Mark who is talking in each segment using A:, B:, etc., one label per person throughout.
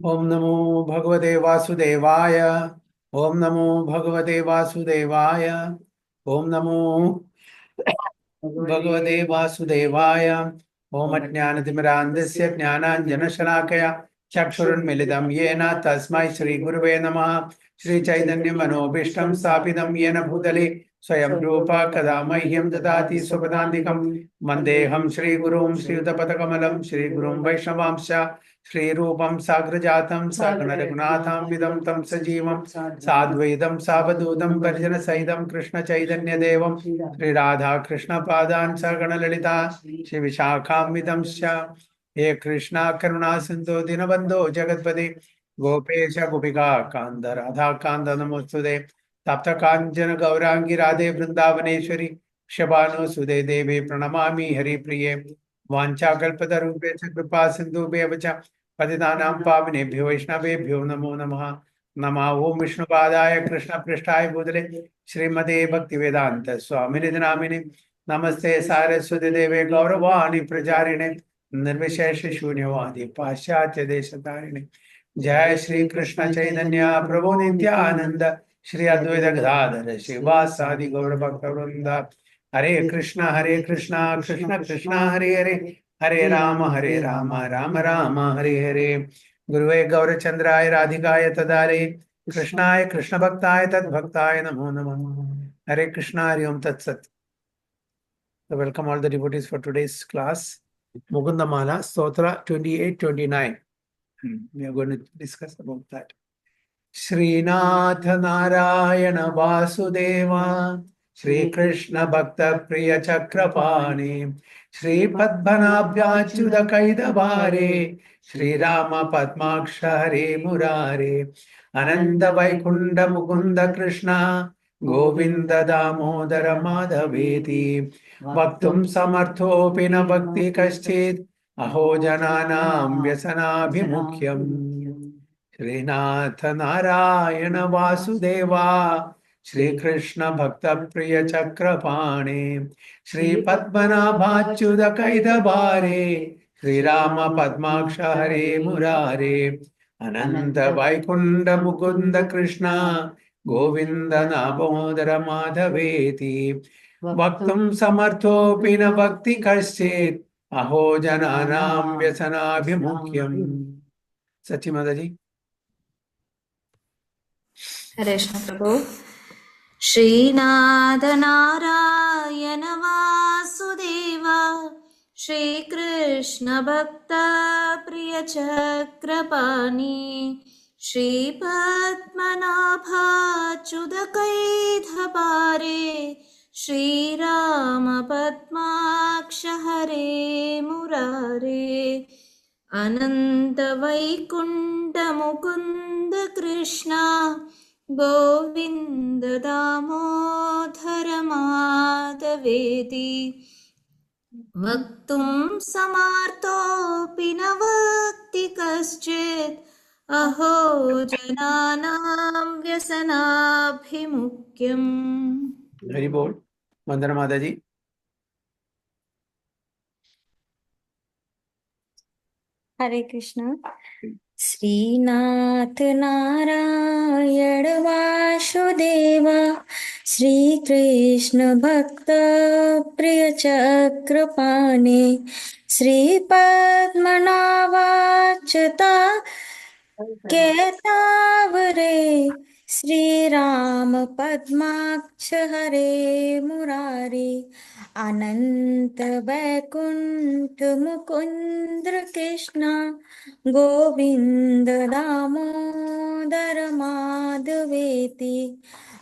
A: ओम नमो भगवते वासुदेवाय। ओम नमो भगवते वासुदेवाय। ओम नमो भगवते वासुदेवाय। ओम अज्ञानतिमिरान्धस्य ज्ञानाञ्जनशलाकया चक्षुरुन्मिलितं येन तस्मै श्रीगुरुवे नमः। श्रीचैतन्यमनोभीष्टं स्थापितं येन भूतले स्वयं रूपा कदा मह्यं ददाति स्वपदान्तिकं। वन्देऽहं श्रीगुरुं श्रीयुतपदकमलं श्रीगुरुं वैष्णवांश्च श्रीरूपं साग्रजातं सकलरघुनाथान्वितं तं सजीवं साद्वैतं सावधूतं परिजनसहितं कृष्णचैतन्यदेवं श्रीराधा कृष्णपादान् सगणललिता श्रीविशाखान्वितंश्च। हे कृष्णा करुणा सिन्धो दीनबन्धो जगत्पते गोपेश गोपिका कान्त राधा कान्त नमोस्तुते। तप्त काञ्चन गौरांगी राधे वृंदावनेश्वरी क्षपानुसुते देवी प्रणमामि हरिप्रिये। वाञ्छाकल्पतरुभ्यश्च कृपा सिन्धुभ्यः च पतितानां पावनेभ्यो वैष्णवेभ्यो नमो नमः। नमः ओं विष्णुपादाय कृष्णपृष्ठाय भूतले श्रीमते भक्तिवेदांत स्वामिने नामिने नमस्ते सारस्वती देवे गौरवाणी प्रचारिणे निर्विशेष शून्यवादी पाश्चात्य देशतारिणे। जय श्री कृष्ण चैतन्य प्रभु नित्यानंद श्री अद्वैत गदाधर श्रीवासादि गौर भक्तवृंद। हरे कृष्णा कृष्ण कृष्ण हरे हरे हरे राम राम राम हरे हरे। गुरुवे गौरचंद्राय राधिकाय तदारे कृष्णाय कृष्ण भक्ताय तद्भक्ताय नमो नमः। हरे कृष्णा हरि ओम तत्सत। So welcome all the devotees for today's class. Mukundmala Stotra 28-29. We are going to discuss about that. Srinath Narayan Vasudeva Shri Krishna भक्त प्रिय चक्रपाणि श्री पद्मनाभ्याच्युत कैदबारे श्री राम पद्माक्ष हरे मुरारे अनंत वैकुंठ मुकुंद कृष्ण गोविंद दामोदर माधवेति वक्तुं समर्थोऽपि न भक्ति कश्चित् अहो जनानां व्यसनाभिमुख्यम्। श्रीनाथ नारायण वासुदेवा श्री कृष्ण भक्त प्रिय चक्रपाणे श्री पद्मनाभाच्युत कैदबारे श्री राम पद्माक्ष हरे मुरारे अनंत वैकुंठ मुकुंद कृष्ण गोविंद दामोदर माधवेति वक्तुं समर्थोऽपि न भक्ति कश्चित् अहो जनानां व्यसनाभिमुख्यम्। सच्ची माता जी।
B: हरे कृष्ण प्रभु। श्रीनाथ नारायण वासुदेव श्रीकृष्ण भक्त प्रिय चक्रपाणि श्रीपद्मनाभाच्युत कैधबारे श्रीराम पद्माक्ष हरे मुरारे अनंत वैकुंठ मुकुंद कृष्ण गोविंद दामोदर माधवेति वक्तुं समार्तोऽपि न वक्ति कश्चित् अहो जनानां व्यसनाभिमुख्यम्।
A: हरि बोल। वंदना माता जी।
C: हरे कृष्ण। श्रीनाथ नारायण वासुदेव श्री कृष्ण भक्त प्रिय चक्रपाणे श्री पद्मनाभाच्युता केतावरे श्री राम पद्माक्ष हरे मुरारे अनंत वैकुंठ मुकुंद कृष्ण गोविंद दामोदर माधवेति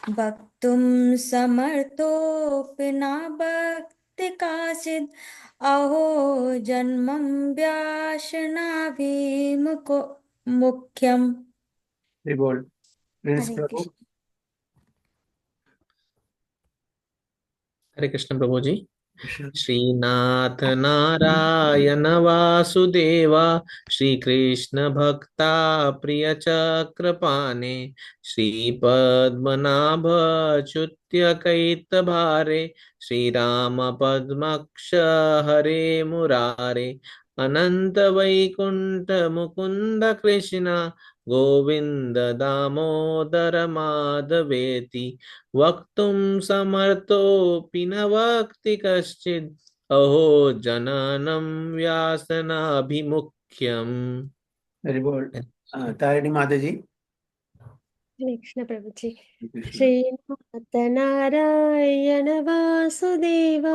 C: वक्तुं समर्थोऽपि न भक्ति काचित् अहो जन्मं व्यासनाभिमुखो मुख्यम।
A: हरि बोल। प्रिंस
C: हरे
A: प्रभु।
C: कृष्ण।
D: हरे कृष्ण प्रभु जी।
A: कृष्ण।
D: श्रीनाथ नारायण वासुदेवा श्री कृष्ण भक्ता प्रिय चक्रपाणे श्री पद्मनाभ च्युत्य कैतभारे श्री राम पद्मक्ष हरे मुरारे अनंत वैकुंठ मुकुंद कृष्ण गोविंद दामोदर माधवेति वक्तुं समर्थोऽपि न वक्ति कश्चित् अहो जनानं व्यासनाभिमुख्यम्।
A: Very good. Tarani Mataji.
E: Krishna प्रभु जी।
A: Krishna.
E: श्रीनाथ नारायण वासुदेव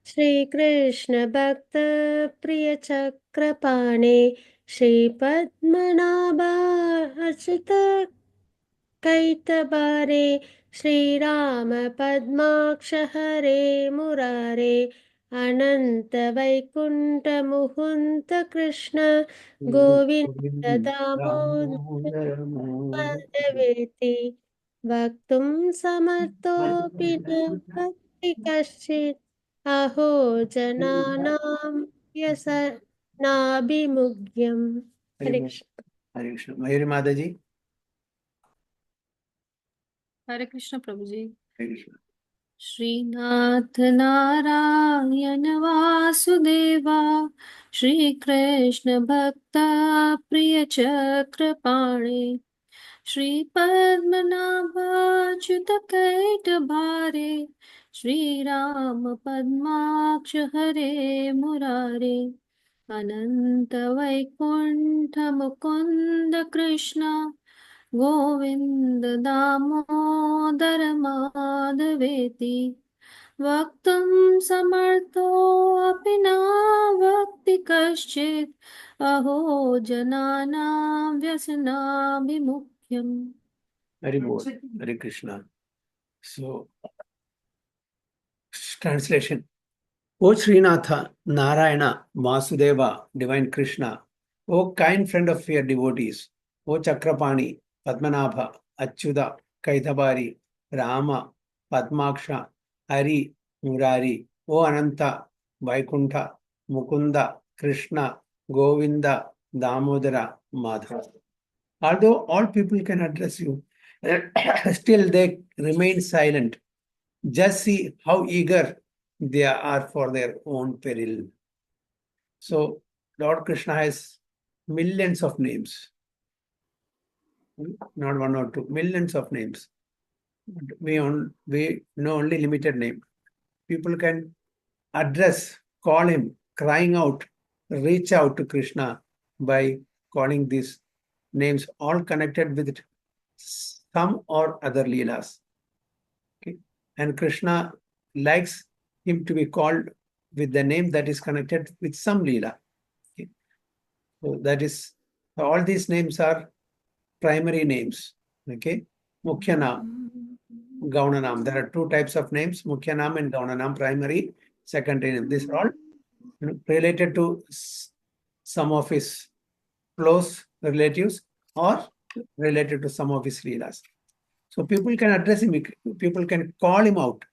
E: श्रीकृष्ण भक्त प्रिय चक्रपाणे श्रीपद्मनाभ अच्युत कैतबारे श्रीराम पद्माक्ष हरे मुरारे अनंत वैकुंठ मुकुंद कृष्ण गोविंद दामोदर माधवेति वक्तुं समर्थोऽपि न भक्ति कश्चित् अहो जनानां व्यसनाभिमुख्यम्। हरे Krishna.
A: Hare Krishna. Mayuri Mataji.
F: हरे कृष्ण प्रभु जी।
A: Hare Krishna.
F: श्रीनाथ नारायण वासुदेवा श्रीकृष्ण भक्त प्रिय चक्रपाणे श्रीपद्मनाभाच्युत कैटभारे श्रीराम पद्माक्ष हरे मुरारे अनंत वैकुंठ मुकुंद कृष्ण गोविंद दामोदर माधवेति वक्तुं समर्थोऽपि न वक्ति कश्चित् अहो जनानां व्यसनाभिमुख्यम्।
A: Very good. Hare Krishna. So, translation. O Srinatha, Narayana, Vasudeva, Divine Krishna, O kind friend of your devotees, O Chakrapani, Padmanabha, Achyuta, Kaitabari, Rama, Padmaksha, Hari, Murari, O Ananta, Vaikuntha, Mukunda, Krishna, Govinda, Damodara, Madhava. Although all people can address you, still they remain silent. Just see how eager they are for their own peril. So, Lord Krishna has millions of names, not one or two, millions of names. We know only limited name. People can address, call him, crying out, reach out to Krishna by calling these names, all connected with some or other leelas. Okay. And Krishna likes him to be called with the name that is connected with some leela. Okay. So that is, all these names are primary names. Okay. Mukhyanam, Gaunanam. There are two types of names, Mukhyanam and Gaunanam, primary, secondary name. These are all related to some of his close relatives or related to some of his leelas. So people can address him, people can call him out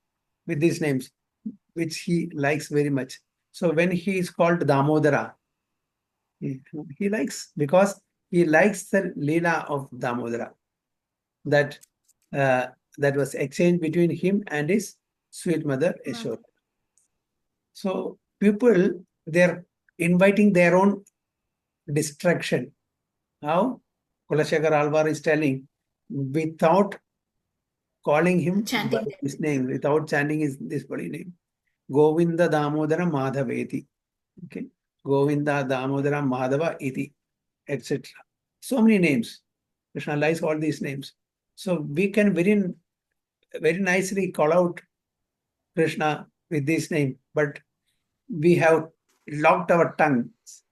A: with these names, which he likes very much. So when he is called Damodara, he likes, because he likes the Leela of Damodara, that was exchanged between him and his sweet mother Yashoda. So people, they're inviting their own distraction. How? Kulashekar Alvar is telling, without calling him by his name, without chanting this body name. Govinda Damodara Madhaveti. Okay. Govinda Damodara Madhava iti, etc. So many names. Krishna likes all these names. So we can very, very nicely call out Krishna with this name, but we have locked our tongues.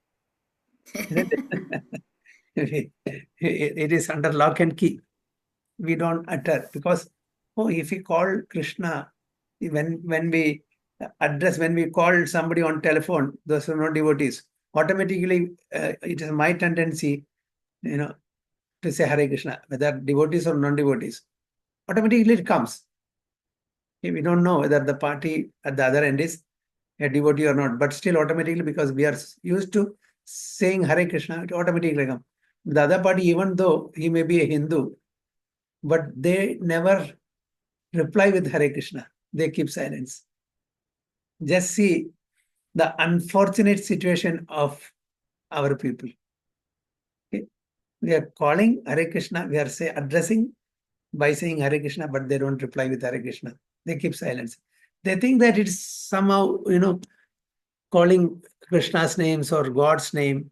A: It is under lock and key. We don't utter, because if we call Krishna, when we address, when we call somebody on telephone, those are not devotees, automatically it is my tendency, to say Hare Krishna, whether devotees or non-devotees. Automatically it comes. We don't know whether the party at the other end is a devotee or not, but still automatically, because we are used to saying Hare Krishna, it automatically comes. The other party, even though he may be a Hindu, but they never reply with Hare Krishna. They keep silence. Just see the unfortunate situation of our people. Okay? We are calling Hare Krishna, we are addressing by saying Hare Krishna, but they don't reply with Hare Krishna. They keep silence. They think that it's somehow, calling Krishna's names or God's name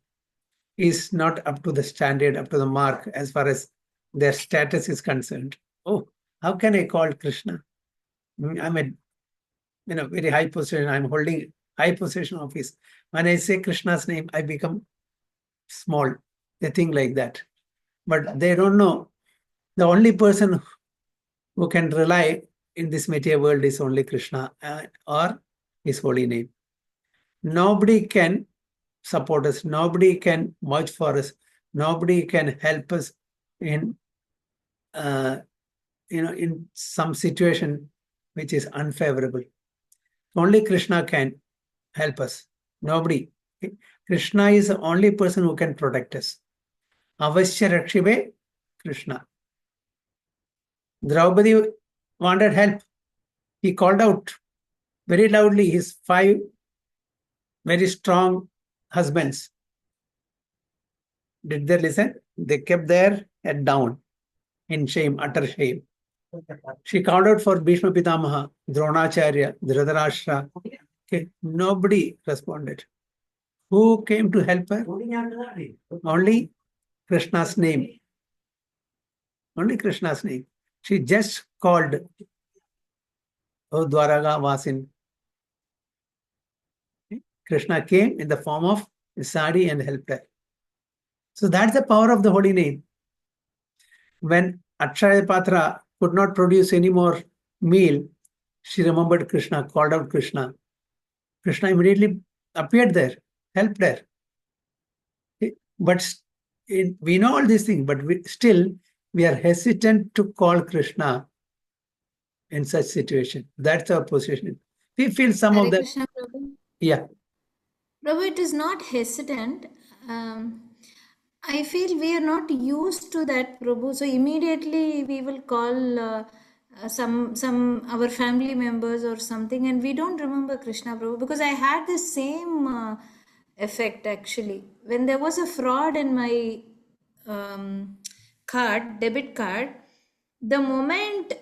A: is not up to the standard, up to the mark as far as their status is concerned. Oh, how can I call Krishna? I'm a very high position. I'm holding high position office. When I say Krishna's name, I become small. They think like that. But they don't know the only person who can rely in this material world is only Krishna or his holy name. Nobody can support us. Nobody can vouch for us. Nobody can help us in in some situation which is unfavorable. Only Krishna can help us. Nobody. Okay? Krishna is the only person who can protect us. Avashya Rakshibe Krishna. Draupadi wanted help. He called out very loudly his 5 very strong husbands. Did they listen? They kept their head down in shame, utter shame. She called out for Bhishma Pitamaha, Dronacharya, Dhritarashtra. Okay, nobody responded. Who came to help her? Only Krishna's name. Only Krishna's name. She just called, O Dwaraga Vasin. Krishna came in the form of sari and helped her. So that's the power of the holy name. When Akshaya Patra could not produce any more meal, she remembered Krishna, called out Krishna. Krishna immediately appeared there, helped her. But we know all these things, but we are hesitant to call Krishna in such situation. That's our position. We feel some
B: Hare
A: of the...
B: Krishna, Prabhu.
A: Yeah.
B: Prabhu, it is not hesitant. I feel we are not used to that, Prabhu. So immediately we will call some our family members or something, and we don't remember Krishna, Prabhu, because I had the same effect actually when there was a fraud in my debit card. The moment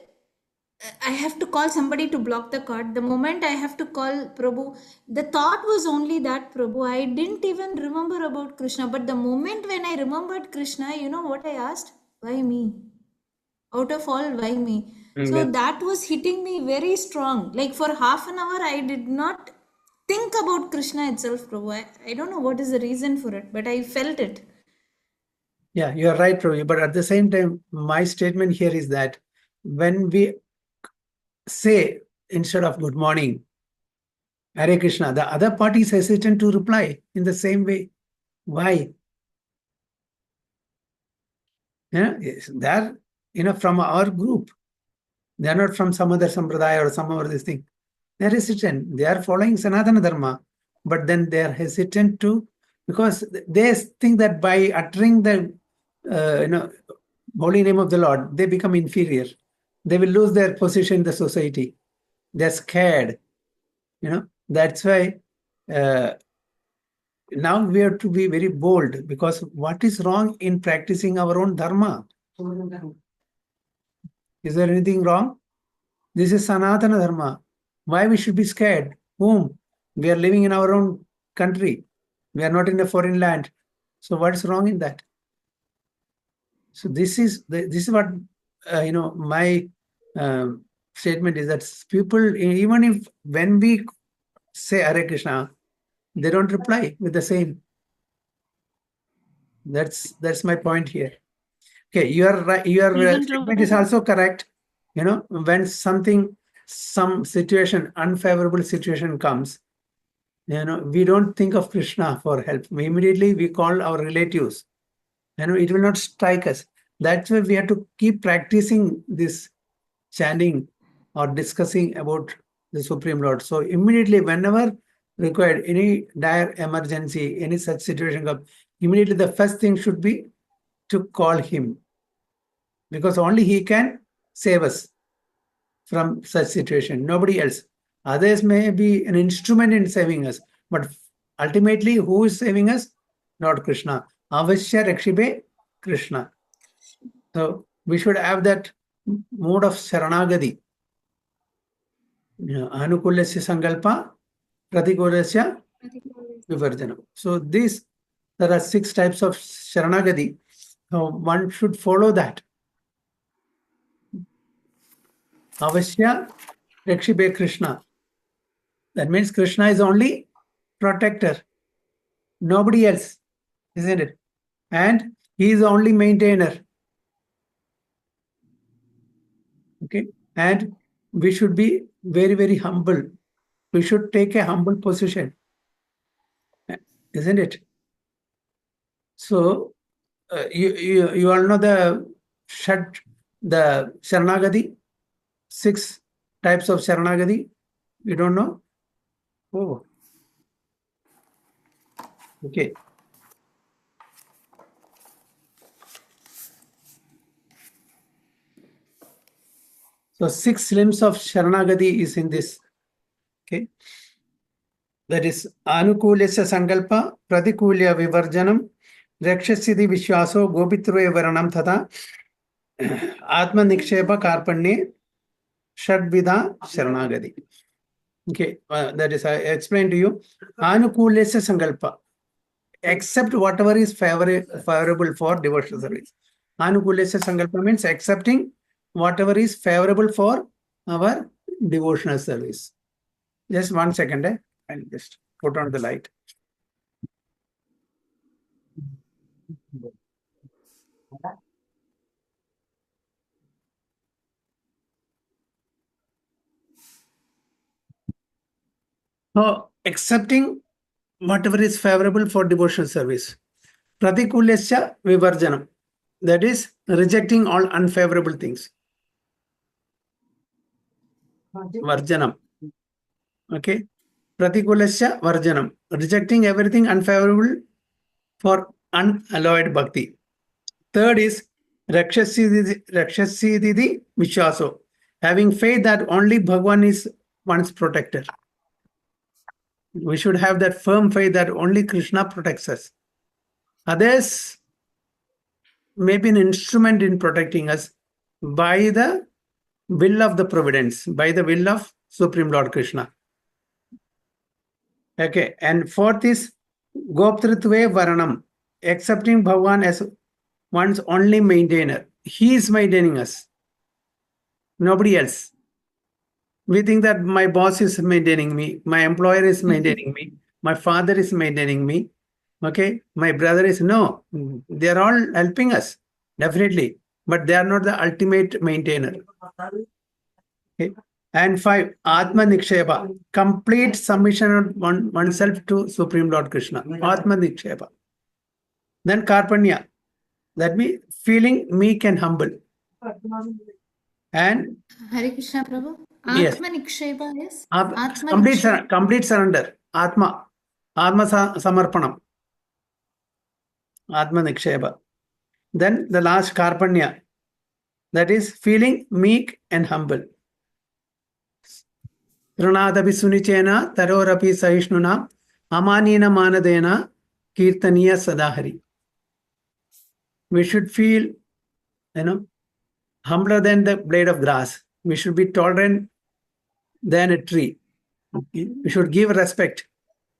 B: I have to call somebody to block the card, the moment I have to call Prabhu, the thought was only that, Prabhu. I didn't even remember about Krishna. But the moment when I remembered Krishna, you know what I asked? Why me? Out of all, why me? So that was hitting me very strong. Like for half an hour, I did not think about Krishna itself, Prabhu. I don't know what is the reason for it, but I felt it.
A: Yeah, you're right, Prabhu. But at the same time, my statement here is that when we say instead of good morning, Hare Krishna, the other party is hesitant to reply in the same way. Why? Yeah, they're from our group. They're not from some other sampradaya or some other this thing. They're hesitant. They are following Sanatana Dharma, but then they are hesitant to, because they think that by uttering the holy name of the Lord, they become inferior. They will lose their position in the society. They're scared. That's why now we have to be very bold, because what is wrong in practicing our own dharma? Is there anything wrong? This is Sanatana Dharma. Why we should be scared? Whom? We are living in our own country. We are not in a foreign land. So what's wrong in that? So this is what my statement is, that people, even if when we say Hare Krishna, they don't reply with the same. That's my point here. Okay, you are right. Your statement is also correct. When some situation, unfavorable situation comes, we don't think of Krishna for help. We call our relatives. It will not strike us. That's why we have to keep practicing this chanting or discussing about the Supreme Lord. So immediately, whenever required, any dire emergency, any such situation comes, immediately the first thing should be to call him, because only he can save us from such situation. Nobody else. Others may be an instrument in saving us, but ultimately, who is saving us? not Krishna. Avashya Rakshibe Krishna. So we should have that mode of Sharanagati. Anukulasya Sankalpa, Pratikulasya Vivarjanam. So there are 6 types of Sharanagati. So one should follow that. Avashya Rakshibe Krishna. That means Krishna is only protector, nobody else, isn't it? And he is only maintainer. Okay, and we should be very, very humble. We should take a humble position, isn't it? So you all know the Sharanagati, 6 types of Sharanagati. You don't know? Oh, okay. So 6 limbs of Sharanagati is in this. Okay. That is Anukulasya Sankalpa, Pratikulya Vivarjanam, Rakshasidi Vishwaso, Gopitruya Varanam Tata, Atma Nikshepa Karpanye, Shadvida Sharanagati. Okay, that is I explained to you. Anukulasya Sankalpa, accept whatever is favorable for devotional service. Anukulasya Sankalpa means accepting whatever is favorable for our devotional service. Just 1 second, I'll just put on the light. So, accepting whatever is favorable for devotional service. Pratikulasya Vivarjanam. That is rejecting all unfavorable things. Varjanam. Okay. Pratikulasya Varjanam. Rejecting everything unfavorable for unalloyed bhakti. Third is Rakshasidi Vishwaso. Having faith that only Bhagwan is one's protector. We should have that firm faith that only Krishna protects us. Others may be an instrument in protecting us by the will of the providence, by the will of Supreme Lord Krishna. Okay, and fourth is Goptritve Varanam, accepting Bhagwan as one's only maintainer. He is maintaining us, nobody else. We think that my boss is maintaining me, my employer is maintaining me, my father is maintaining me, okay, my brother is, no, they are all helping us, definitely, but they are not the ultimate maintainer. Okay. And 5, Atma Nikshepa, complete submission of oneself to Supreme Lord Krishna, Atma Nikshepa. Then Karpanya, that means feeling meek and humble. And
B: Hare Krishna Prabhu.
A: Yes.
B: Atma Niksheba is?
A: Complete surrender. Atma Samarpanam. Atma Niksheba. Then the last Karpanya. That is feeling meek and humble. Ranadapi Sunichena, Tarorapi Sahishnuna, Amanina Manadena, Kirtaniya Sadahari. We should feel, humbler than the blade of grass. We should be tolerant than a tree. We should give respect,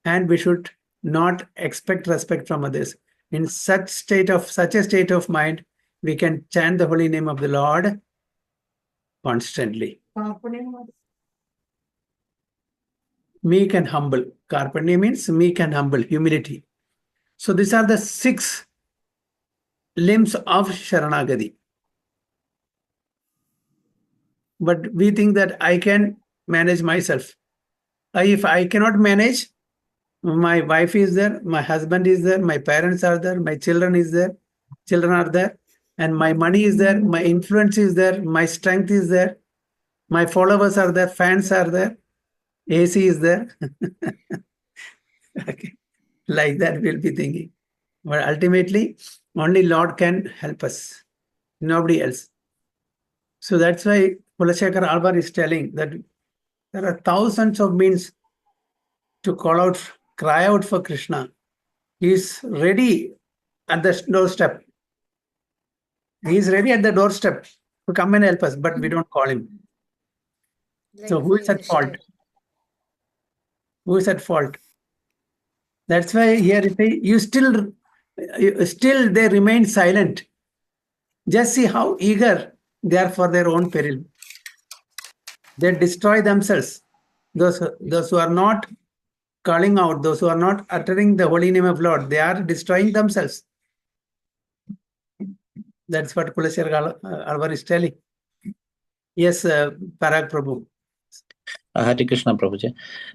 A: and we should not expect respect from others. In such a state of mind, we can chant the holy name of the Lord constantly. Meek and humble. Karpanya means meek and humble, humility. So these are the 6 limbs of Sharanagati. But we think that I can manage myself. If I cannot manage, my wife is there, my husband is there, my parents are there, my children are there, and my money is there, my influence is there, my strength is there, my followers are there, fans are there, AC is there. Okay. Like that we'll be thinking. But ultimately, only Lord can help us, nobody else. So that's why Kulashekar Alvar is telling that there are thousands of means to cry out for Krishna. He is ready at the doorstep. He is ready at the doorstep to come and help us, but we don't call him. So who is at fault? Who is at fault? That's why here it say, you still they remain silent. Just see how eager they are for their own peril. They destroy themselves. Those who are not calling out, those who are not uttering the holy name of Lord, they are destroying themselves. That's what Kulashekar Alvar is telling. Yes, Parag Prabhu.
G: Hare Krishna, Prabhuji.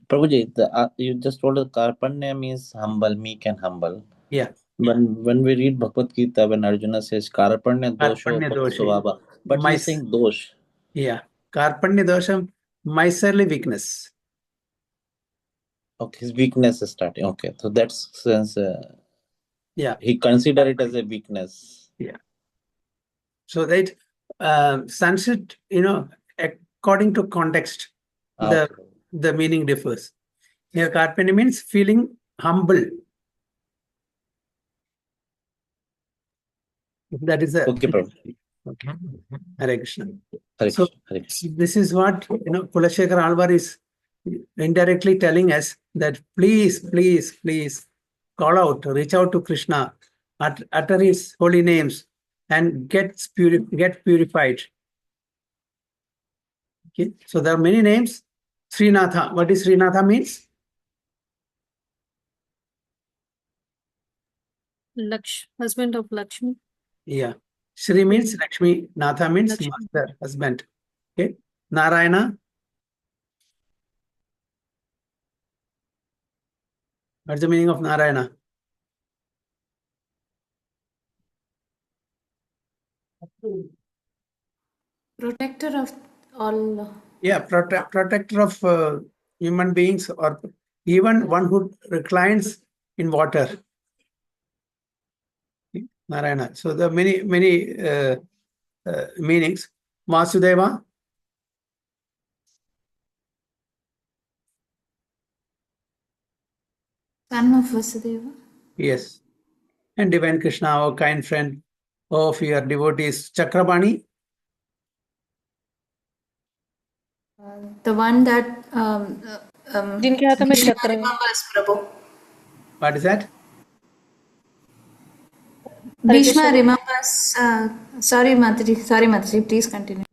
G: Prabhuji, you just told us Karpanya means humble, meek and humble.
A: Yeah.
G: When we read Bhagavad Gita, when Arjuna says Karpanya dosho
A: Karpanya doshe.
G: svabha, but he's saying dosh.
A: Yeah. Karpanya dosham, miserly weakness.
G: Okay, his weakness is starting. Okay, so that's sense.
A: Yeah.
G: He consider it as a weakness.
A: Yeah. So that Sanskrit, according to context,
G: Okay.
A: the meaning differs. Here, Karpanya means feeling humble. That is a
G: Okay, Prabhu.
A: okay. Hare Krishna.
G: Hare
A: So
G: Krishna, Hare Krishna.
A: this is what Kulashekar Alvar is indirectly telling us, that please call out, reach out to Krishna, utter his holy names, and get purified. Okay, so there are many names. Srinatha. What is Srinatha means?
F: Husband of Lakshmi.
A: Yeah. Shri means Lakshmi. Natha means
F: Lakshmi.
A: master, husband. Okay. Narayana. What's the meaning of Narayana?
B: Protector of all.
A: Yeah, protector of human beings, or even one who reclines in water. Narayana. So there are many meanings. Vasudeva.
B: Son of Vasudeva.
A: Yes. And divine Krishna, our kind friend of your devotees. Chakrabani.
B: The one that
F: जिनके हाथ में
B: Bhishma
F: चक्र है.
B: remembers, Prabhu.
A: What is that?
B: Bhishma remembers. Sorry, Mataji, please continue.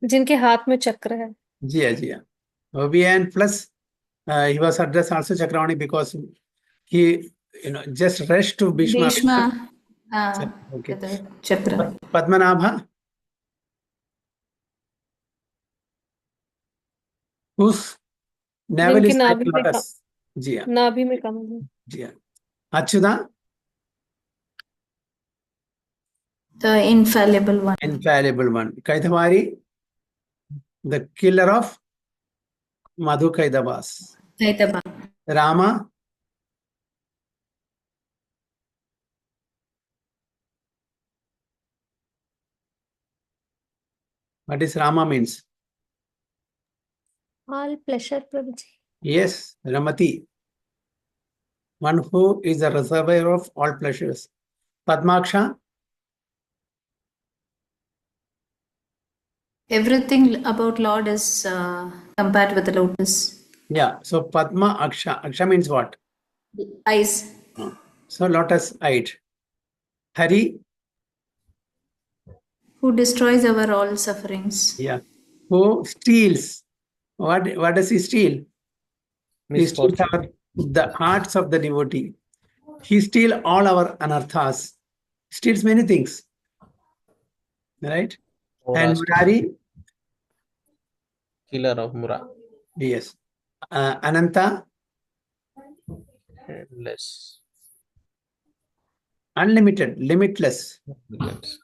F: जिनके हाथ में चक्र है.
A: Jia. And plus, he was addressed also Chakrabani because he, just rushed to Bhishma.
B: Bhishma.
A: Okay.
B: The Chakra.
A: Padmanabha. Whose navel is like lotus. Jia.
F: नाभि में कमल है.
A: Jia. Achyuta.
B: The infallible one.
A: Infallible one. Kaithavari. The killer of Madhu Kaidavas.
B: Kaitaba.
A: Rama. What is Rama means?
E: All pleasure, Prabhuji.
A: Yes, Ramati. One who is the reservoir of all pleasures. Padmaksha.
B: Everything about Lord is compared with the lotus.
A: Yeah, so Padma Aksha. Aksha means what?
B: Eyes.
A: So lotus eyed. Hari.
B: Who destroys our all sufferings.
A: Yeah. Who steals? What does he steal? He steals the hearts of the devotee. He steals all our anarthas. Steals many things. Right? And Murari.
D: Killer of Mura.
A: Yes. Ananta.
D: Endless.
A: Unlimited, limitless.
D: Yes.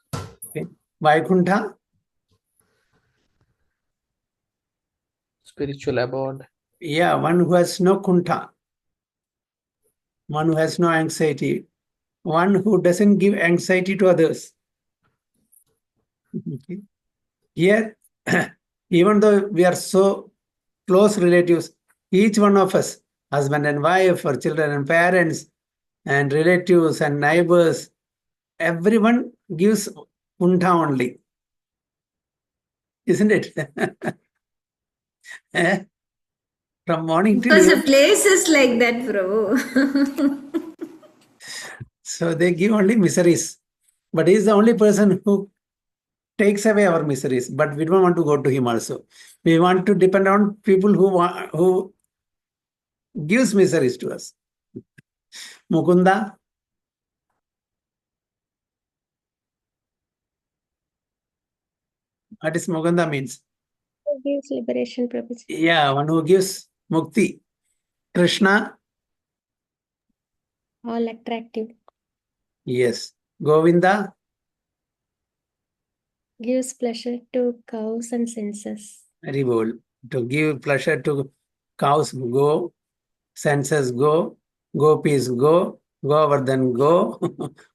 A: Okay. Vaikuntha.
D: Spiritual abode.
A: Yeah, one who has no kuntha. One who has no anxiety. One who doesn't give anxiety to others. Okay. Here, even though we are so close relatives, each one of us husband and wife, or children and parents, and relatives and neighbors. Everyone gives punta only. Isn't it? Eh? From morning till
B: Because the
A: evening.
B: place is like that, Prabhu.
A: So they give only miseries. But he is the only person who takes away our miseries. But we don't want to go to him also. We want to depend on people who gives miseries to us. Mukunda. What is Mukunda means?
E: Who gives liberation, Prabhuji?
A: Yeah, one who gives mukti. Krishna.
E: All attractive.
A: Yes. Govinda.
E: Gives pleasure to cows and senses.
A: Very well. To give pleasure to cows, go. Senses, go. Gopis, go. Govardhan, go.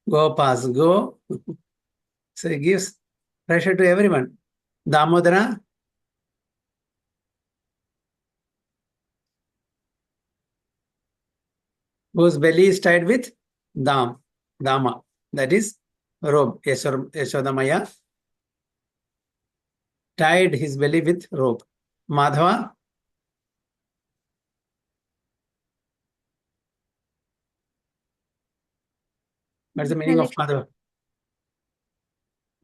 A: Gopas, go. So he gives pleasure to everyone. Damodara. Whose belly is tied with Dama. That is robe. Yashodamaya tied his belly with rope. Madhava. What's the meaning of Madhava?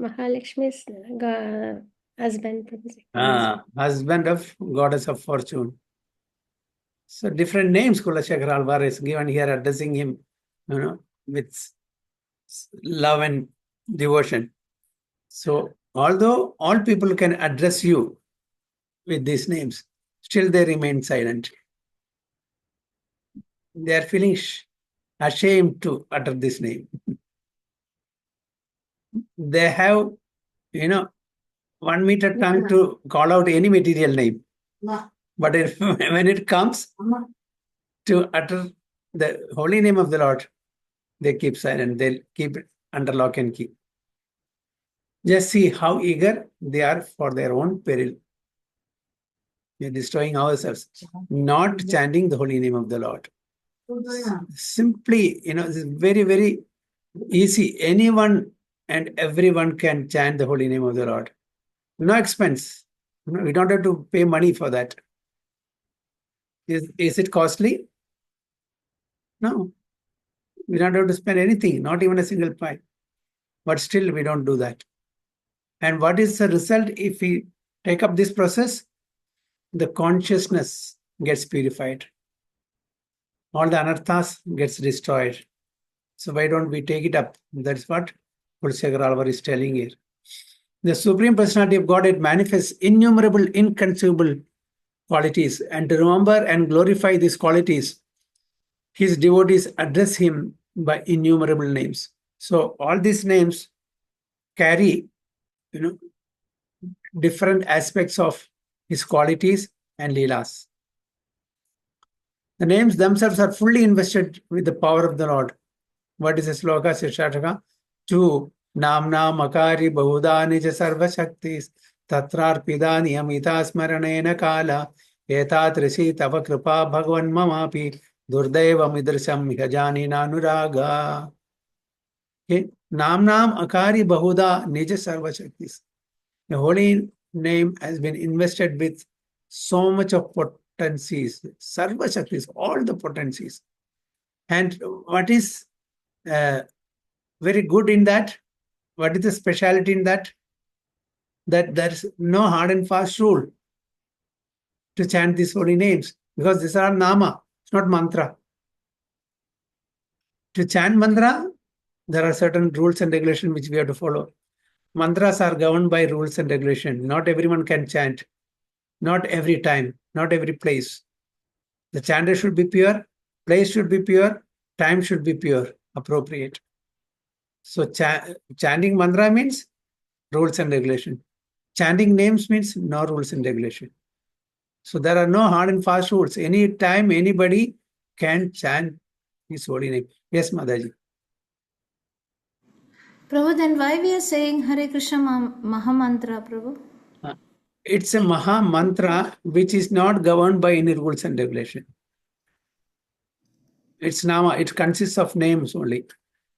E: Mahalakshmi's husband, Prabhuji.
A: Husband of goddess of fortune. So different names Kulashekara Alvar is given here, addressing him, with love and devotion. So although all people can address you with these names, still they remain silent. They are feeling ashamed to utter this name. They have, 1 meter tongue to call out any material name. But when it comes to utter the holy name of the Lord, they keep silent. They'll keep it under lock and key. Just see how eager they are for their own peril. We are destroying ourselves, not chanting the holy name of the Lord. Simply, this is very, very easy. Anyone and everyone can chant the holy name of the Lord. No expense. We don't have to pay money for that. Is it costly? No. We don't have to spend anything, not even a single pie. But still, we don't do that. And what is the result if we take up this process? The consciousness gets purified. All the anarthas gets destroyed. So why don't we take it up? That's what Kulshekara Alvar is telling here. The Supreme Personality of Godhead manifests innumerable, inconceivable qualities. And to remember and glorify these qualities, his devotees address him by innumerable names. So all these names carry, different aspects of his qualities and leelas. The names themselves are fully invested with the power of the Lord. What is the sloka? Shishataka? Tu namna makari bahuda nija sarva shaktis tatrar pidani amita smaranena kala etatrisi tava kripa bhagwan mamapi durdeva midrsam mihajani nanuraga. Okay. Namnam akari bahuda nija sarva shaktis. The holy name has been invested with so much of potencies, sarva shaktis, all the potencies. And what is very good in that? What is the speciality in that? That there's no hard and fast rule to chant these holy names, because these are nama, it's not mantra. To chant mantra, there are certain rules and regulations which we have to follow. Mantras are governed by rules and regulations. Not everyone can chant. Not every time, not every place. The chanter should be pure, place should be pure, time should be pure, appropriate. So chanting mantra means rules and regulation. Chanting names means no rules and regulation. So there are no hard and fast rules. Any time anybody can chant his holy name. Yes, Madaji.
B: Prabhu, then why we are saying Hare Krishna Mahamantra, Prabhu?
A: It's a Maha Mantra which is not governed by any rules and regulation. It's nama. It consists of names only.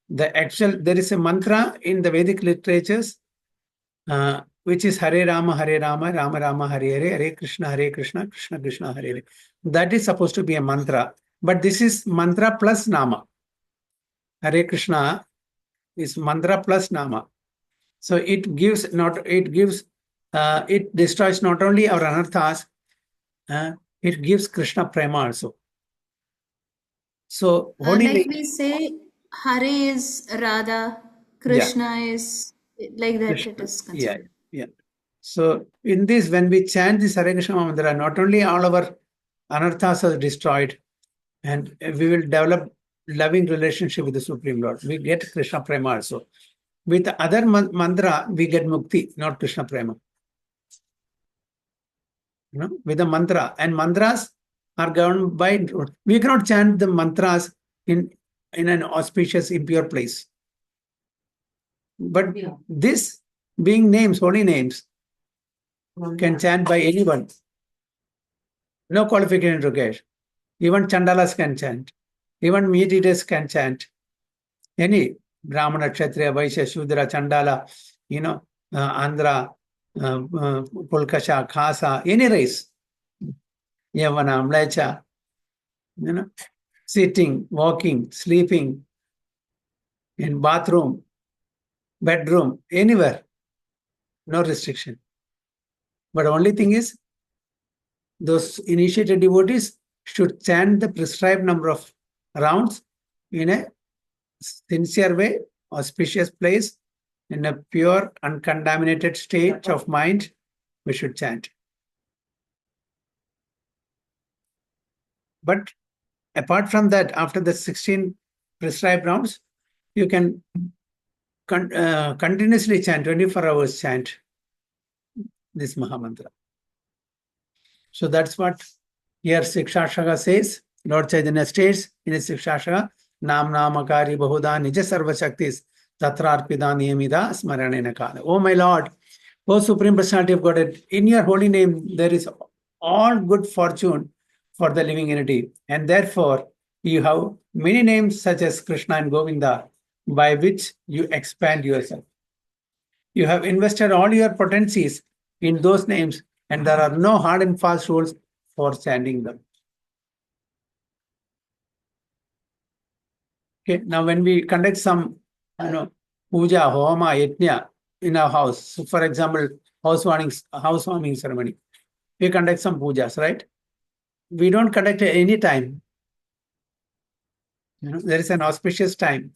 A: There is a mantra in the Vedic literatures, which is Hare Rama, Rama Rama, Hare Hare, Hare Krishna, Krishna Krishna, Hare Hare. That is supposed to be a mantra, but this is mantra plus nama. Hare Krishna is mantra plus nama. So it destroys not only our anarthas, it gives Krishna prema also. So holy
B: like we say, Hare is Radha, Krishna is like that.
A: Krishna.
B: It is considered.
A: Yeah. So in this, when we chant this Hare Krishna mantra, not only all our anarthas are destroyed, and we will develop loving relationship with the Supreme Lord. We get Krishna prema also. With the other mantra, we get mukti, not Krishna prema. With the mantra, and mantras are governed by. We cannot chant the mantras in an auspicious, impure place. But this being names, holy names, can chant by anyone. No qualification required. Even Chandalas can chant. Even meat eaters can chant. Any Brahmana, Kshatriya, Vaishya, Shudra, Chandala, Andhra, Pulkasha, Khasa, any race. Yavana, Mlecha, sitting, walking, sleeping, in bathroom, bedroom, anywhere. No restriction. But only thing is, those initiated devotees should chant the prescribed number of rounds in a sincere way, auspicious place, in a pure, uncontaminated state of mind. We should chant. But apart from that, after the 16 prescribed rounds, you can continuously chant, 24 hours chant this Mahamantra. So that's what here Sikshashaka says. Lord Chaitanya states in his Sikshashaka, Nam Namakari Bahuda Nija Sarva Shaktis Tatrarpida Niyamida Smaranena Kala. Oh my Lord, O Supreme Personality of Godhead, in your holy name there is all good fortune for the living entity, and therefore you have many names such as Krishna and Govinda by which you expand yourself. You have invested all your potencies in those names, and there are no hard and fast rules for chanting them. Okay, now when we conduct some, puja, homa, yajna in our house, so for example, housewarming ceremony, we conduct some pujas, right? We don't conduct at any time. There is an auspicious time,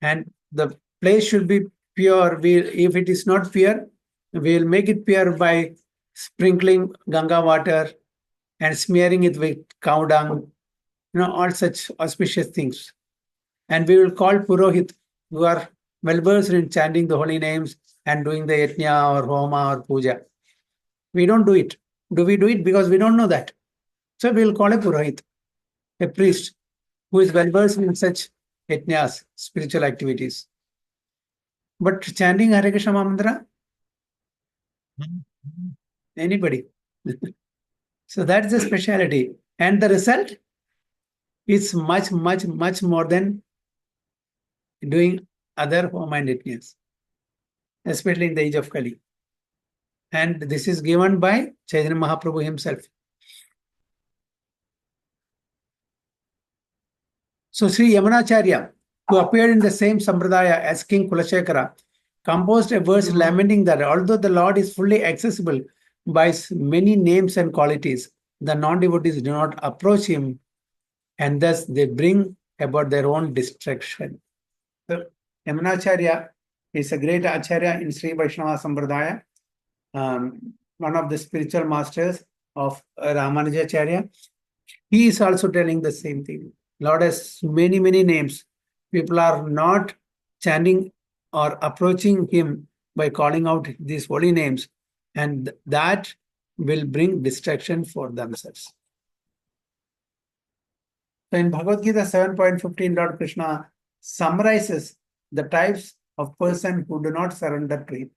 A: and the place should be pure. If it is not pure, we will make it pure by sprinkling Ganga water and smearing it with cow dung, all such auspicious things. And we will call Purohit, who are well-versed in chanting the holy names and doing the yajna or homa or puja. We don't do it. Do we do it? Because we don't know that. So we will call a Purohit, a priest, who is well-versed in such yajnas, spiritual activities. But chanting Hare Krishna Mantra, anybody. So that's the speciality. And the result is much, much, much more than doing other homa and yajnas, especially in the age of Kali. And this is given by Chaitanya Mahaprabhu himself. So Sri Yamunacharya, who appeared in the same sampradaya as King Kulashekara, composed a verse lamenting that although the Lord is fully accessible by many names and qualities, the non-devotees do not approach him, and thus they bring about their own destruction. So Yamunacharya is a great acharya in Sri Vaishnava Sampradaya, one of the spiritual masters of Ramanujacharya. He is also telling the same thing. Lord has many, many names. People are not chanting or approaching him by calling out these holy names, and that will bring destruction for themselves. So in Bhagavad Gita 7.15, Lord Krishna summarizes the types of person who do not surrender to him.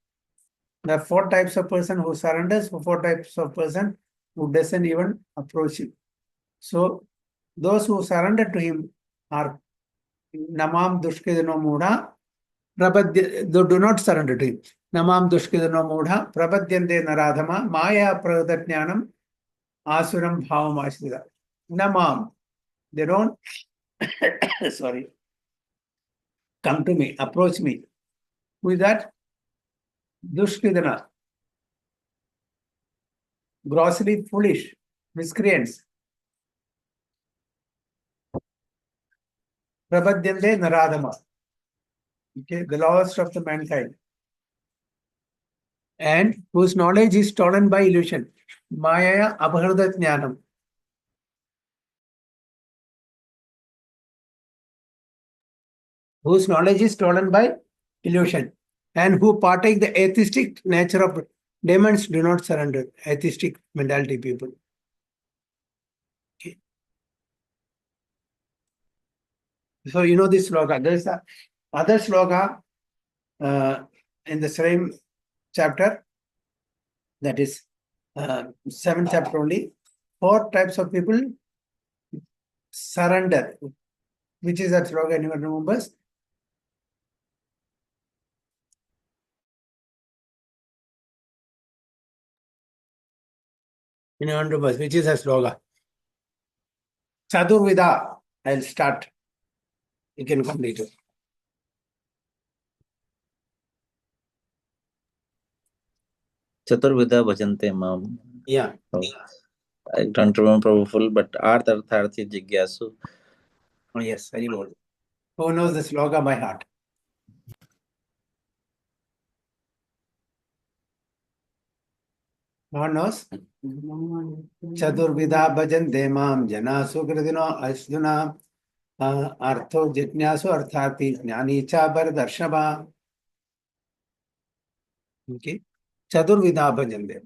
A: There are 4 types of person who surrenders, 4 types of person who doesn't even approach him. So those who surrender to him are Namam Dushkidano Mudha, do not surrender to him. Namam Dushkidano Mudha, Prabhadyante Naradhama, Maya Pradatnyanam, Asuram Bhavam Ashrita. Namam, they don't, sorry, come to me, approach me. Who is that? Dushkidana, grossly foolish, miscreants. Prabhadyante Naradhama. Okay, the lowest of the mankind. And whose knowledge is stolen by illusion. Maya Abharda Jnanam. Whose knowledge is stolen by illusion. And who partake the atheistic nature of demons do not surrender. Atheistic mentality people. Okay. So you know this sloka. There is a other sloka in the same chapter. That is 7th chapter only. 4 types of people surrender. Which is that sloka? Anyone remembers? Anyone remembers? Which is a sloka? Chadurvida. I'll start. You can complete it.
G: Chaturvida Bhajante Mam.
A: Yeah.
G: Oh, I don't remember full, but Artharthi Jigyasu.
A: Oh, yes, very good. Who knows the sloka by heart? No one knows? Chadurvida bhajante mam jana sukritino asduna artho jitnyasu arthati jnani cha baradarshava. Okay. Chadurvida bhajante.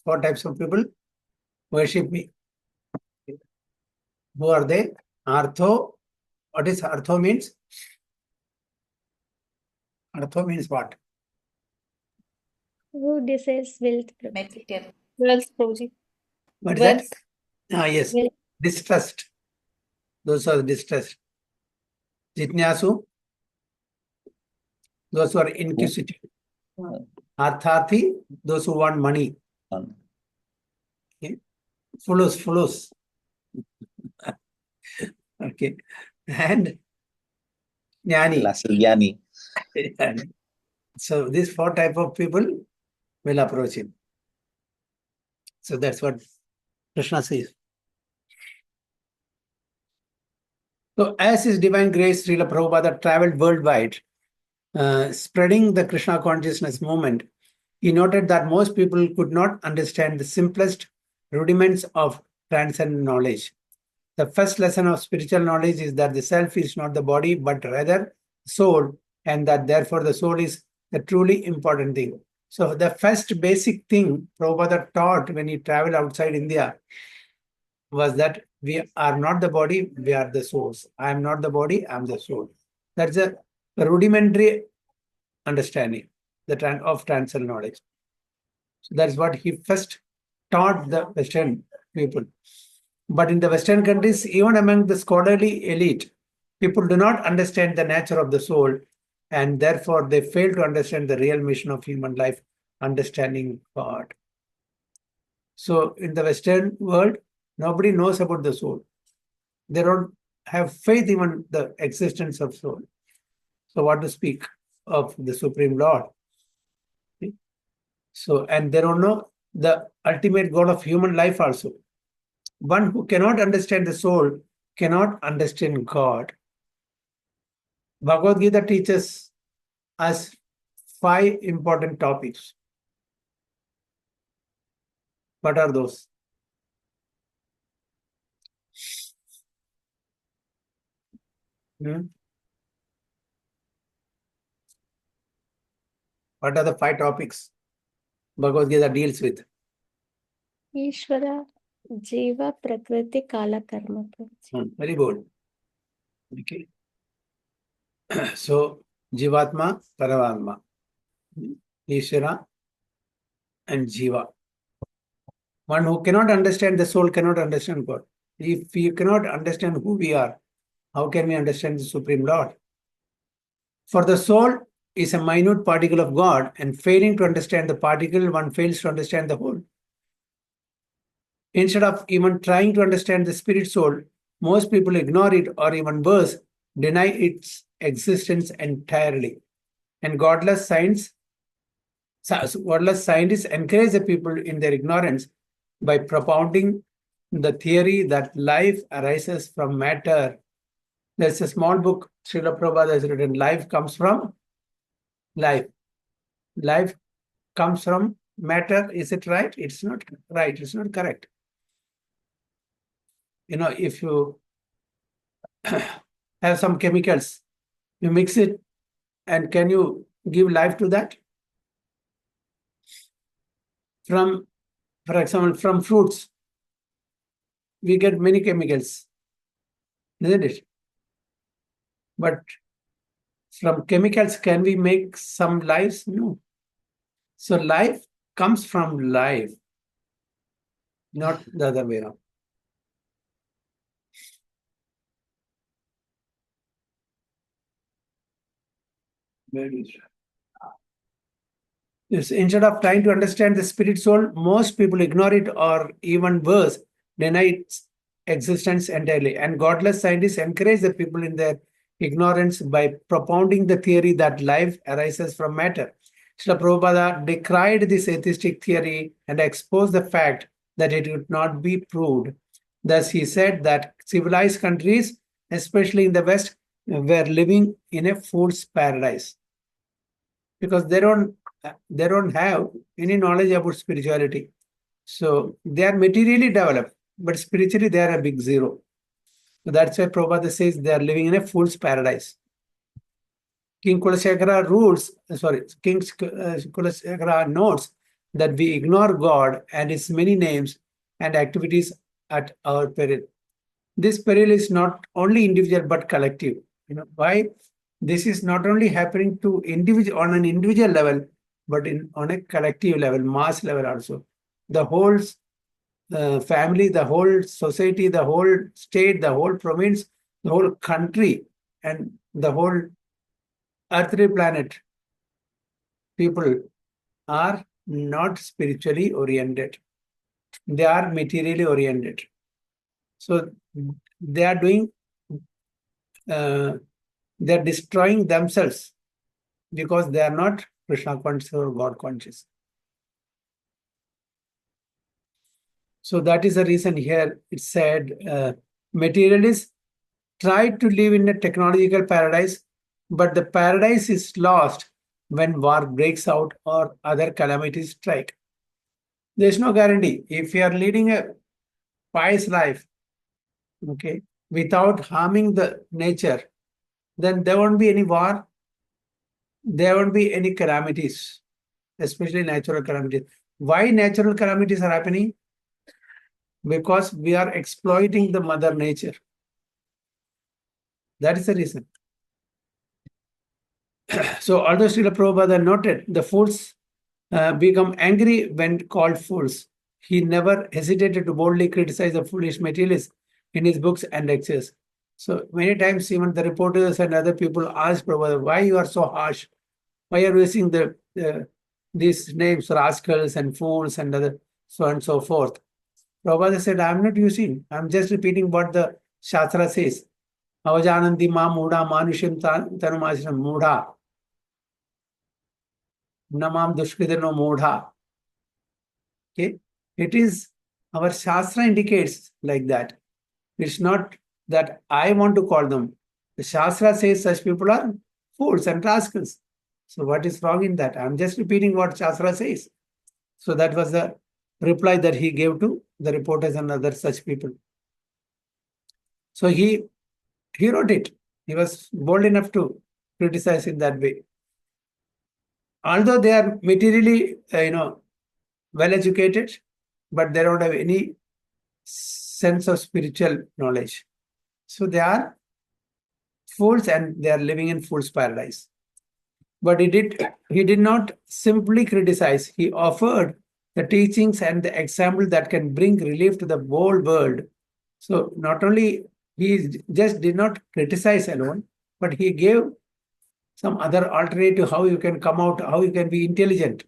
A: 4 types of people worship me. Who are they? Artho. What is artho means? Artho means what?
E: Who desires wealth, Prabhuji?
B: Material.
F: Wealth, Prabhuji.
A: What is
E: Wealth.
A: that? Ah, yes.
E: Wealth.
A: Distrust. Those are distrust. Jitnyasu. Those who are inquisitive. Arthati, those who want money. Okay. Fulus. Okay. And Jnani.
G: Lastly, Jnani.
A: So these 4 type of people will approach him. So that's what Krishna says. So as His Divine Grace, Srila Prabhupada traveled worldwide, spreading the Krishna consciousness movement, he noted that most people could not understand the simplest rudiments of transcendent knowledge. The first lesson of spiritual knowledge is that the self is not the body, but rather soul, and that therefore the soul is the truly important thing. So the first basic thing Prabhupada taught when he traveled outside India was that we are not the body, we are the souls. I am not the body, I am the soul. That's a rudimentary understanding of transcendental knowledge. So that's what he first taught the Western people. But in the Western countries, even among the scholarly elite, people do not understand the nature of the soul, and therefore they fail to understand the real mission of human life, understanding God. So in the Western world, nobody knows about the soul. They don't have faith even in the existence of soul. So what to speak of the Supreme Lord? So, and they don't know the ultimate goal of human life also. One who cannot understand the soul cannot understand God. Bhagavad Gita teaches us 5 important topics. What are those? What are the 5 topics Bhagavad Gita deals with?
E: Ishvara, Jiva, Prakriti, Kala, Karma, Prabhuji.
A: Very good. Okay. So, Jivatma, Paramatma, Ishvara, and Jiva. One who cannot understand the soul cannot understand God. If you cannot understand who we are, how can we understand the Supreme Lord? For the soul is a minute particle of God, and failing to understand the particle, one fails to understand the whole. Instead of even trying to understand the spirit soul, most people ignore it, or even worse, deny its existence entirely. And godless scientists encourage the people in their ignorance by propounding the theory that life arises from matter. There's a small book Srila Prabhupada has written, Life Comes From Life. Life comes from matter. Is it right? It's not right. It's not correct. If you have some chemicals, you mix it, and can you give life to that? For example, from fruits, we get many chemicals, isn't it? But from chemicals, can we make some lives? No. So life comes from life, not the other way around. Yes, instead of trying to understand the spirit soul, most people ignore it, or even worse, deny its existence entirely. And godless scientists encourage the people in their ignorance by propounding the theory that life arises from matter. Srila Prabhupada decried this atheistic theory and exposed the fact that it could not be proved. Thus, he said that civilized countries, especially in the West, were living in a fool's paradise, because they don't have any knowledge about spirituality. So they are materially developed, but spiritually they are a big zero. So that's why Prabhupada says they are living in a fool's paradise. King Kulasekara notes that we ignore God and His many names and activities at our peril. This peril is not only individual but collective. Why? This is not only happening to on an individual level, but on a collective level, mass level also. The whole family, the whole society, the whole state, the whole province, the whole country, and the whole earthly planet, people are not spiritually oriented. They are materially oriented. So they are doing, they're destroying themselves because they are not Krishna conscious or God conscious. So that is the reason here it said materialists try to live in a technological paradise, but the paradise is lost when war breaks out or other calamities strike. There is no guarantee. If you are leading a pious life, okay, without harming the nature, then there won't be any war, there won't be any calamities, especially natural calamities. Why natural calamities are happening? Because we are exploiting the mother nature. That is the reason. So although Srila Prabhupada noted the fools become angry when called fools, he never hesitated to boldly criticize the foolish materialists in his books and lectures. So many times even the reporters and other people ask Prabhupada, why you are so harsh? Why are you using these names, rascals and fools and other so on and so forth? Prabhupada said, I'm not using, I'm just repeating what the Shastra says. Avajananti ma mudha manushim tanumashram mudha. Namam dushkridano mudha. Okay. It is, our Shastra indicates like that. It's not that I want to call them. The Shastra says such people are fools and rascals. So what is wrong in that? I'm just repeating what Shastra says. So that was the reply that he gave to the reporters and other such people. So he wrote it. He was bold enough to criticize in that way. Although they are materially, well educated, but they don't have any sense of spiritual knowledge. So they are fools and they are living in fool's paradise. But he did not simply criticize. He offered the teachings and the example that can bring relief to the whole world. So not only he just did not criticize alone, but he gave some other alternative how you can come out, how you can be intelligent.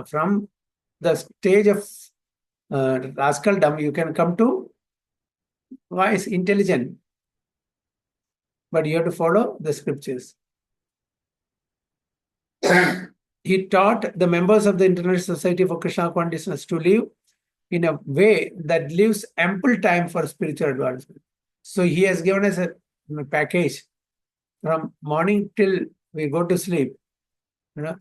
A: From the stage of rascaldom, you can come to wise, intelligent, but you have to follow the scriptures. He taught the members of the International Society for Krishna Consciousness to live in a way that leaves ample time for spiritual advancement. So he has given us a package from morning till we go to sleep, a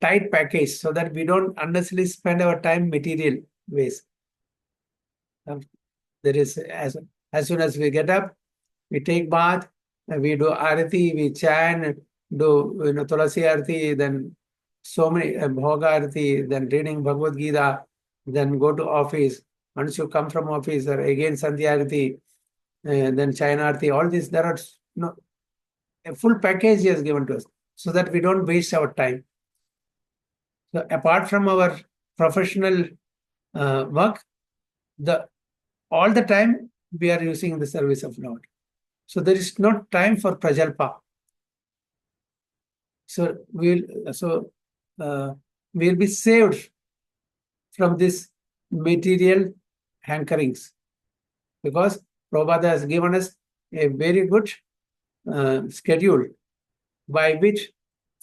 A: tight package, so that we don't unnecessarily spend our time material ways. There is, as soon as we get up, we take bath, we do arati, we chant, do tulasi arati, then so many bhoga arati, then reading Bhagavad Gita, then go to office. Once you come from office, or again sandhya arati, then chayana arati, all this, there are a full package he has given to us, so that we don't waste our time. So apart from our professional work, all the time we are using the service of Lord. So there is no time for prajalpa. So we'll be saved from this material hankerings, because Prabhupada has given us a very good schedule by which,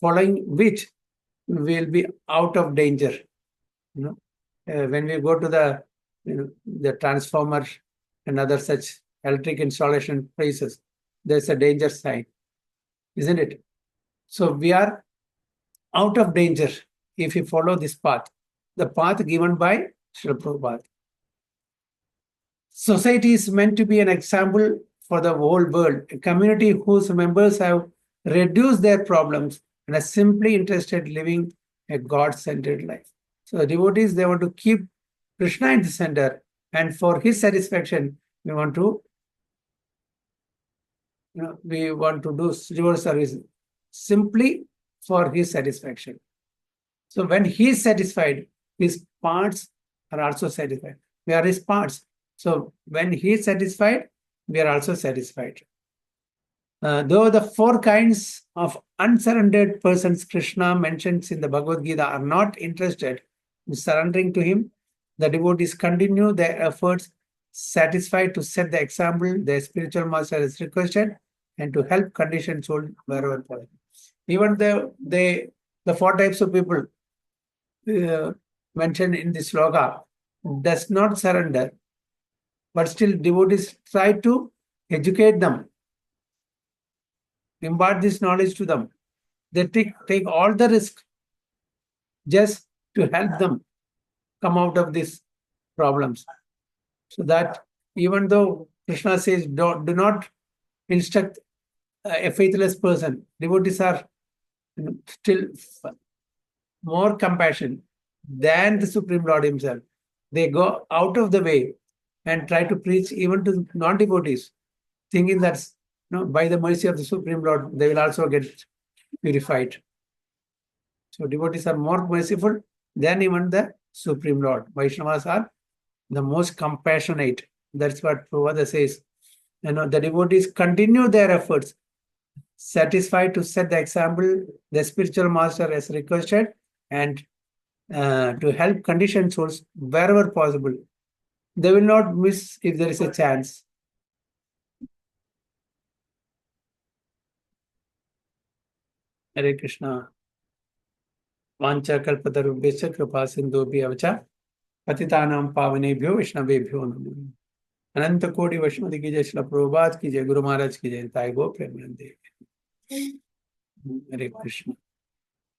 A: following which, we will be out of danger. When we go to the transformer and other such electric installation places, there's a danger sign, isn't it? So we are out of danger if we follow this path, the path given by Srila Prabhupada. Society is meant to be an example for the whole world, a community whose members have reduced their problems and are simply interested in living a God-centered life. So the devotees, they want to keep Krishna in the center, and for his satisfaction, we want to do devotional service simply for his satisfaction. So when he is satisfied, his parts are also satisfied. We are his parts. So when he is satisfied, we are also satisfied. Though the 4 kinds of unsurrendered persons Krishna mentions in the Bhagavad Gita are not interested in surrendering to him, the devotees continue their efforts, satisfied to set the example their spiritual master has requested, and to help conditioned souls wherever possible. Even the 4 types of people mentioned in this sloka does not surrender, but still devotees try to educate them, impart this knowledge to them. They take all the risk just to help them come out of these problems. So that even though Krishna says do not instruct a faithless person, devotees are still more compassion than the Supreme Lord himself. They go out of the way and try to preach even to non-devotees, thinking that by the mercy of the Supreme Lord, they will also get purified. So devotees are more merciful than even the Supreme Lord. Vaishnavas are the most compassionate. That's what Prabhupada says. The devotees continue their efforts, satisfied to set the example the spiritual master has requested, and to help conditioned souls wherever possible. They will not miss if there is a chance. Hare Krishna. Vancha kalpatarubhesha kripa sindhubhya vacha patitanam pavanebhyo vaishnavebhyo namo. अनंत कोटि वैष्णव की जय, श्रील प्रभुपाद की जय, गुरु महाराज की जय, ताई गो प्रेमानंदे। हरे कृष्ण।